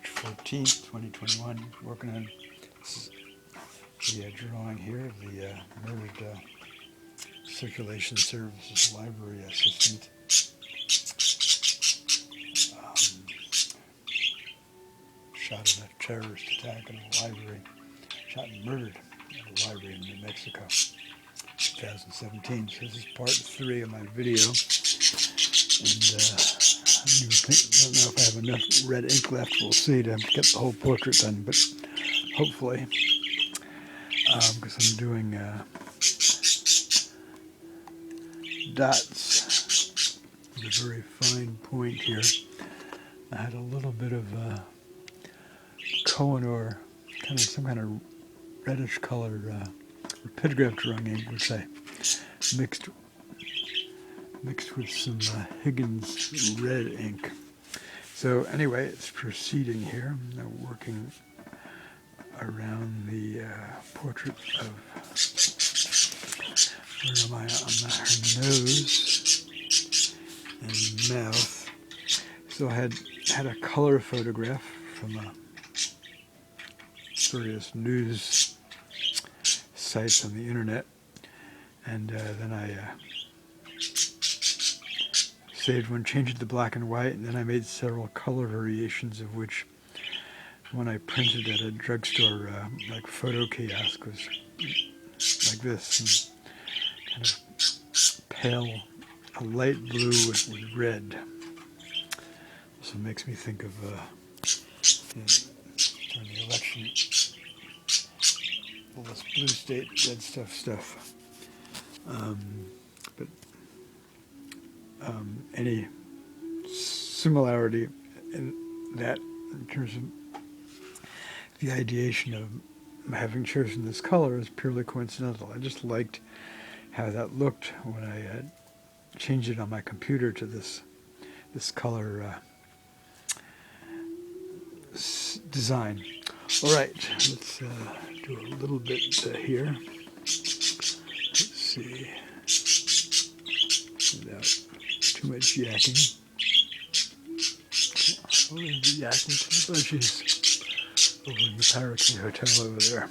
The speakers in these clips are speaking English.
March 14th, 2021, working on the drawing here of the murdered Circulation Services Library assistant. Shot in a terrorist attack in a library, shot and murdered at a library in New Mexico, 2017. So this is part 3 of my video, and I don't know if I have enough red ink left. We'll see to get the whole portrait done, but hopefully, because I'm doing dots with a very fine point here. I had a little bit of Kohinoor, some kind of reddish colored rapidograph drawing ink, which I mixed with some Higgins red ink. So anyway, it's proceeding here. I'm now working around the portrait of, where am I, on her nose and mouth. So I had a color photograph from various news sites on the internet, and then I saved one, changed it to black and white, and then I made several color variations, of which one I printed at a drugstore like photo kiosk was like this, and kind of pale, a light blue with red. So it makes me think of during the election, all this blue state, red stuff. But any similarity in that, in terms of the ideation of having chosen this color, is purely coincidental. I just liked how that looked when I changed it on my computer to this color design. All right, let's do a little bit here. Let's see, without too much yakking. Oh, the yakking. Oh, she's over in the Parakeet Hotel over there.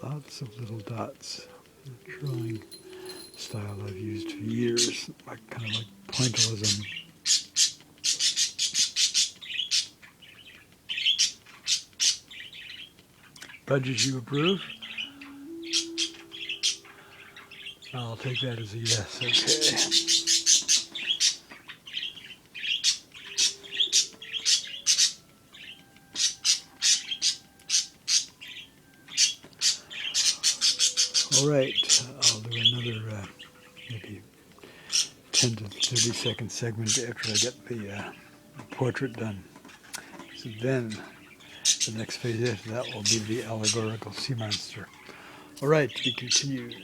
Lots of little dots. Drawing style I've used for years, kind of like pointillism. Budget you approve? I'll take that as a yes. Okay. All right, I'll do another maybe 10 to 30-second segment after I get the portrait done. So then, the next phase after that will be the allegorical sea monster. All right, to be continued.